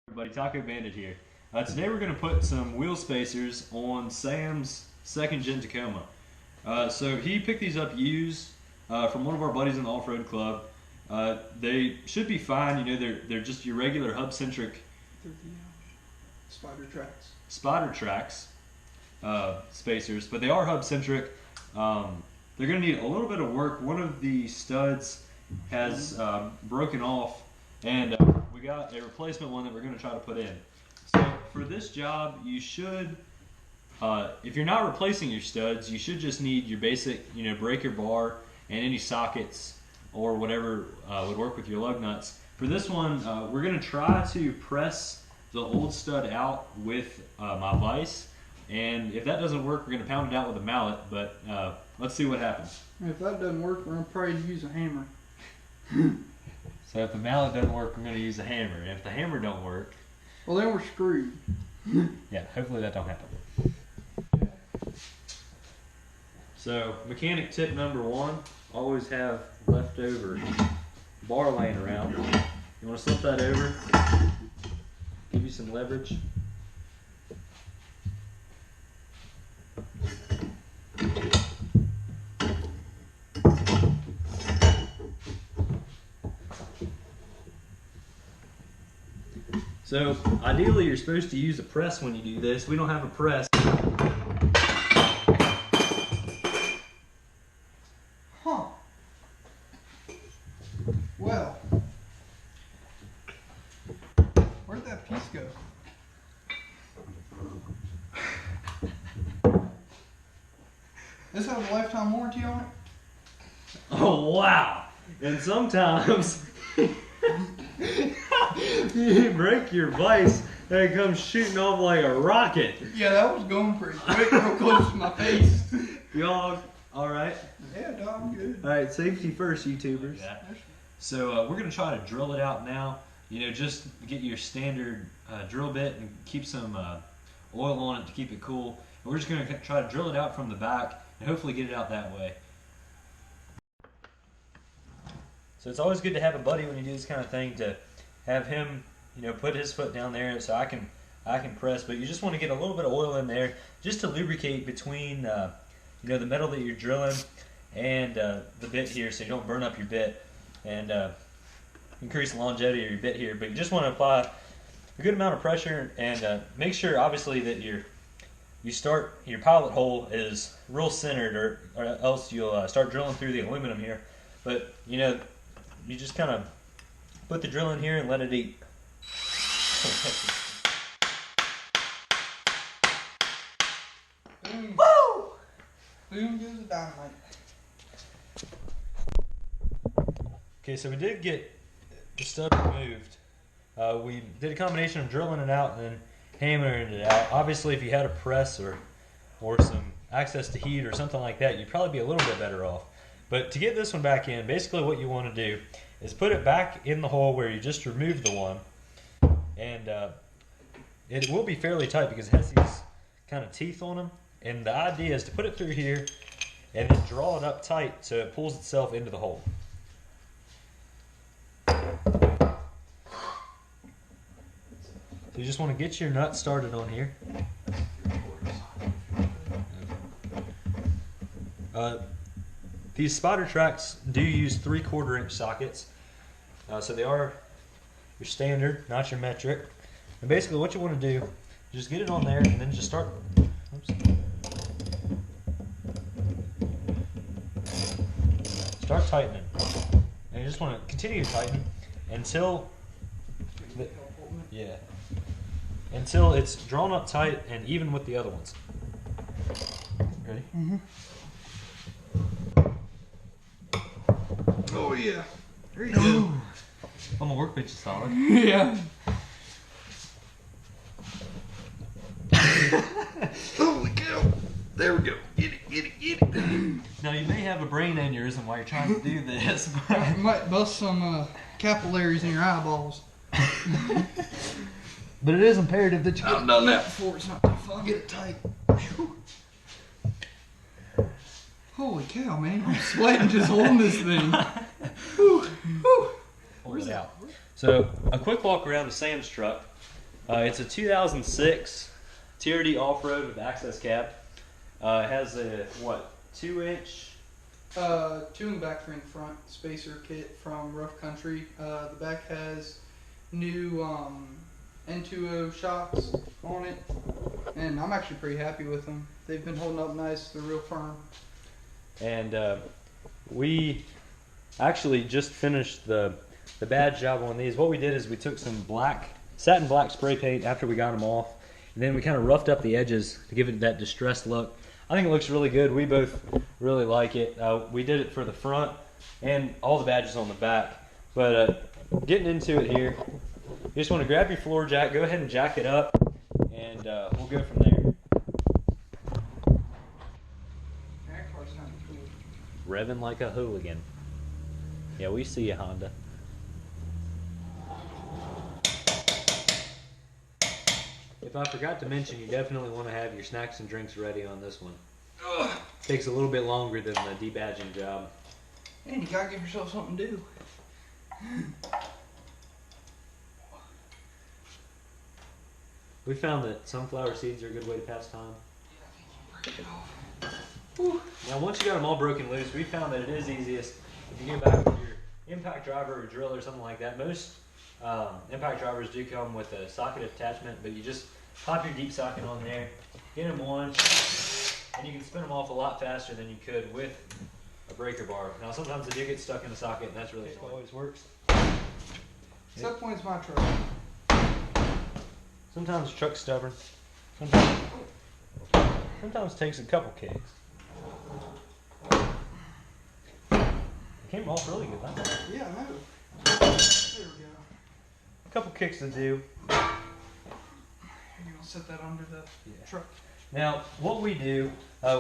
Everybody, Taco Bandit here. Today we're going to put some wheel spacers on Sam's second gen Tacoma. So he picked these up used from one of our buddies in the off-road club. They should be fine. You know, they're just your regular hub-centric spider tracks spacers, but they are hub-centric. They're going to need a little bit of work. One of the studs has broken off, and we got a replacement one that we're going to try to put in. So for this job, you should, if you're not replacing your studs, you should just need your basic, breaker bar and any sockets or whatever would work with your lug nuts. For this one, we're going to try to press the old stud out with my vise, and if that doesn't work, we're going to pound it out with a mallet, but let's see what happens. If that doesn't work, we're going to probably use a hammer. So if the mallet doesn't work, we're going to use a hammer. And if the hammer don't work, well, then we're screwed. Yeah, hopefully that don't happen. So mechanic tip number one, always have leftover bar laying around. You want to slip that over, give you some leverage. So ideally you're supposed to use a press when you do this. We don't have a press. Huh. Well, where'd that piece go? This has a lifetime warranty on it? Oh wow! And sometimes you break your vise and it comes shooting off like a rocket. Yeah, that was going pretty quick, real close to my face. Y'all alright? Yeah, dog, I'm good. Alright, safety first, YouTubers. Yeah. So we're going to try to drill it out now. Just get your standard drill bit and keep some oil on it to keep it cool. And we're just going to try to drill it out from the back and hopefully get it out that way. So it's always good to have a buddy when you do this kind of thing, to have him, put his foot down there so I can press. But you just want to get a little bit of oil in there just to lubricate between, the metal that you're drilling and the bit here, so you don't burn up your bit and increase the longevity of your bit here. But you just want to apply a good amount of pressure and make sure, obviously, that your pilot hole is real centered, or else you'll start drilling through the aluminum here. But you just kind of put the drill in here and let it eat. Boom. Woo! Boom goes the dynamite. Okay, so we did get the stud removed. We did a combination of drilling it out and then hammering it out. Obviously, if you had a press or some access to heat or something like that, you'd probably be a little bit better off. But to get this one back in, basically what you want to do is put it back in the hole where you just removed the one, and it will be fairly tight because it has these kind of teeth on them. And the idea is to put it through here and then draw it up tight so it pulls itself into the hole. So you just want to get your nut started on here. These spider tracks do use 3/4 inch sockets, so they are your standard, not your metric. And basically what you want to do is just get it on there and then just start tightening. And you just want to continue to tighten until until it's drawn up tight and even with the other ones. Ready? Mm-hmm. Oh yeah. There you go. On my workbench is solid. Yeah. Holy cow. There we go. Get it. Now you may have a brain aneurysm while you're trying to do this. You might bust some capillaries in your eyeballs. But it is imperative that you I've done that before. It's not too fun. Get it tight. Holy cow, man. I'm sweating just holding this thing. Whew. Whew. Pull it out. So a quick walk around to Sam's truck. It's a 2006 TRD off-road with access cab. It has a, what, 2-inch? 2 in the back, 3 in the front. Spacer kit from Rough Country. The back has new N2O shocks on it, and I'm actually pretty happy with them. They've been holding up nice. They're real firm. And we actually just finished the badge job on these. What we did is we took some satin black spray paint after we got them off, and then we kind of roughed up the edges to give it that distressed look. I think it looks really good. We both really like it. We did it for the front and all the badges on the back. But getting into it here, you just want to grab your floor jack, go ahead and jack it up, and we'll go from there. That car's not cool. Revving like a hooligan. Yeah, we see you, Honda. If I forgot to mention, you definitely want to have your snacks and drinks ready on this one. Ugh. Takes a little bit longer than the debadging job. And you gotta give yourself something to do. We found that sunflower seeds are a good way to pass time. Yeah, I think you break it off. Whew. Now, once you got them all broken loose, we found that it is easiest if you get back with your impact driver or drill or something like that. Most impact drivers do come with a socket attachment, but you just pop your deep socket on there, get them on, and you can spin them off a lot faster than you could with a breaker bar. Now, sometimes they do get stuck in the socket, and that's really how it always works. Except when it's my truck. Sometimes the truck's stubborn. Sometimes it takes a couple kicks. It came off really good, huh? Yeah, I know. There we go. A couple kicks to do. You're gonna set that under the truck. Now, what we do,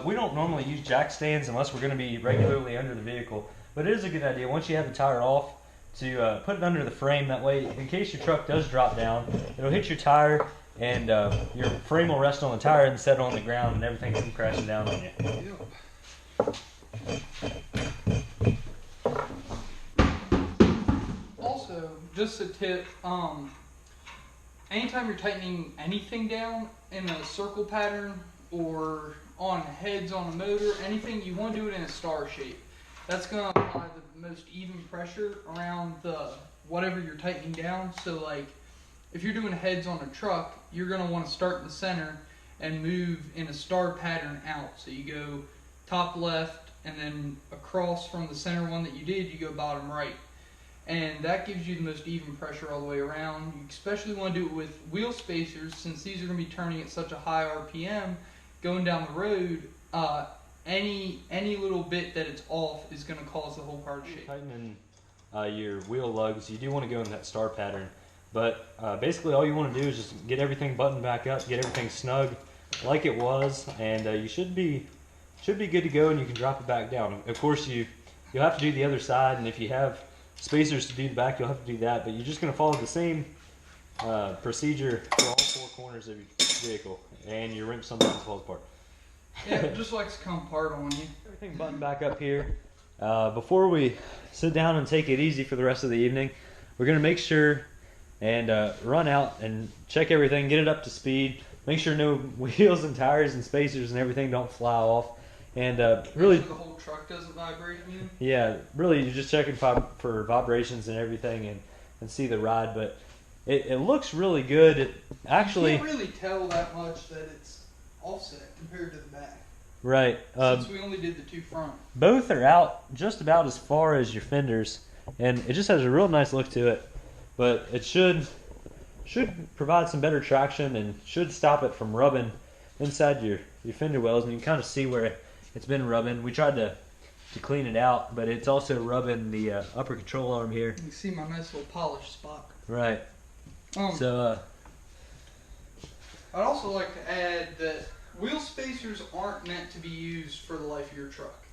we don't normally use jack stands unless we're going to be regularly under the vehicle, but it is a good idea once you have the tire off to put it under the frame. That way, in case your truck does drop down, it'll hit your tire and your frame will rest on the tire instead of on the ground, and everything will come crashing down on you. Also, just a tip, anytime you're tightening anything down in a circle pattern or on heads on a motor, anything, you want to do it in a star shape. That's going to apply the most even pressure around the whatever you're tightening down. So like if you're doing heads on a truck, you're going to want to start in the center and move in a star pattern out. So you go top left and then across from the center one that you did, you go bottom right. And that gives you the most even pressure all the way around. You especially want to do it with wheel spacers, since these are going to be turning at such a high RPM going down the road. Any little bit that it's off is going to cause the whole car to shake. Tightening your wheel lugs, you do want to go in that star pattern, but basically all you want to do is just get everything buttoned back up, get everything snug like it was, and you should be good to go, and you can drop it back down. Of course, you'll have to do the other side, and if you have spacers to do the back, you'll have to do that, but you're just going to follow the same procedure for all four corners of your vehicle, and your wrench sometimes falls apart. Yeah, it just likes to come apart on you. Everything buttoned back up here. Before we sit down and take it easy for the rest of the evening, we're going to make sure and run out and check everything, get it up to speed, make sure no wheels and tires and spacers and everything don't fly off. And really, the whole truck doesn't vibrate again. Yeah, really, you're just checking for vibrations and everything, and see the ride. But it looks really good. It actually, you can't really tell that much that it's offset compared to the back. Right. Since we only did the two front. Both are out just about as far as your fenders, and it just has a real nice look to it. But it should provide some better traction and should stop it from rubbing inside your fender wells, and you can kind of see where it's been rubbing. We tried to clean it out, but it's also rubbing the upper control arm here. You can see my nice little polished spot. Right. So I'd also like to add that wheel spacers aren't meant to be used for the life of your truck.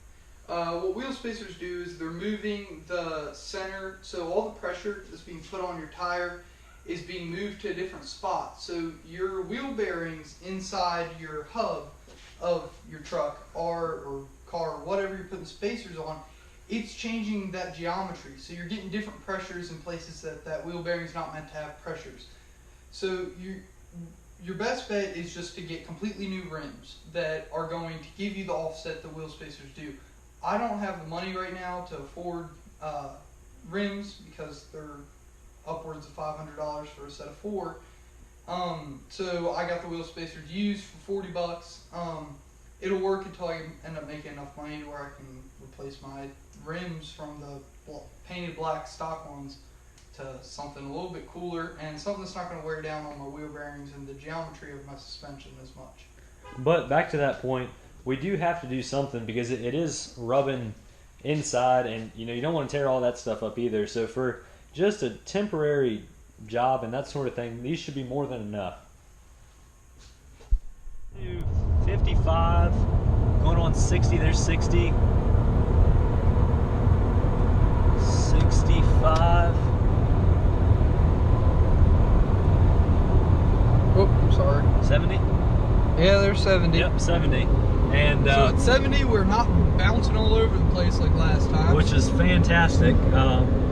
What wheel spacers do is they're moving the center, so all the pressure that's being put on your tire is being moved to a different spot. So your wheel bearings inside your hub of your truck or car, whatever you're putting spacers on, it's changing that geometry. So you're getting different pressures in places that wheel bearing's not meant to have pressures. So your best bet is just to get completely new rims that are going to give you the offset the wheel spacers do. I don't have the money right now to afford rims because they're upwards of $500 for a set of 4. So I got the wheel spacers used for $40. It'll work until I end up making enough money to where I can replace my rims from the painted black stock ones to something a little bit cooler and something that's not going to wear down on my wheel bearings and the geometry of my suspension as much. But back to that point, we do have to do something because it is rubbing inside, and you don't want to tear all that stuff up either. So for just a temporary job and that sort of thing, these should be more than enough. 55, going on 60, there's 60. 65. Oh, sorry. 70? Yeah, there's 70. Yep, 70. And so at 70, we're not bouncing all over the place like last time. Which is fantastic.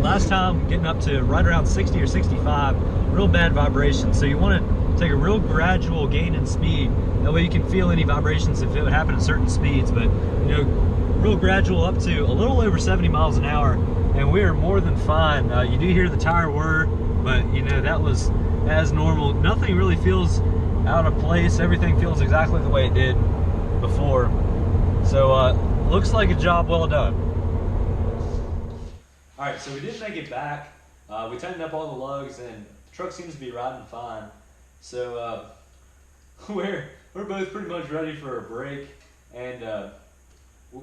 Last time, getting up to right around 60 or 65, real bad vibration. So you want to take a real gradual gain in speed. That way you can feel any vibrations if it would happen at certain speeds. But, real gradual up to a little over 70 miles an hour. And we are more than fine. You do hear the tire whir, but, that was as normal. Nothing really feels out of place. Everything feels exactly the way it did before. So looks like a job well done. Alright, so we did make it back. We tightened up all the lugs and the truck seems to be riding fine. So we're both pretty much ready for a break, and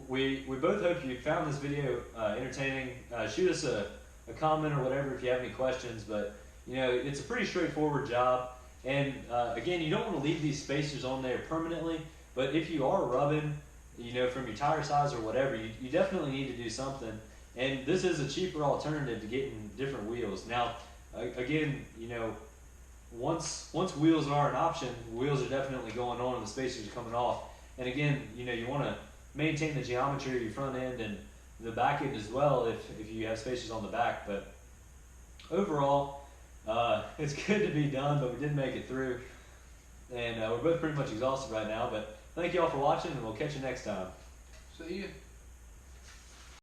we both hope you found this video entertaining. Shoot us a comment or whatever if you have any questions, but it's a pretty straightforward job. And again, you don't want to leave these spacers on there permanently, but if you are rubbing, from your tire size or whatever, you definitely need to do something. And this is a cheaper alternative to getting different wheels. Now, again, once wheels are an option, wheels are definitely going on and the spacers are coming off. And again, you want to maintain the geometry of your front end and the back end as well if you have spacers on the back. But overall, it's good to be done, but we did make it through. And we're both pretty much exhausted right now, but thank you all for watching, and we'll catch you next time. See you.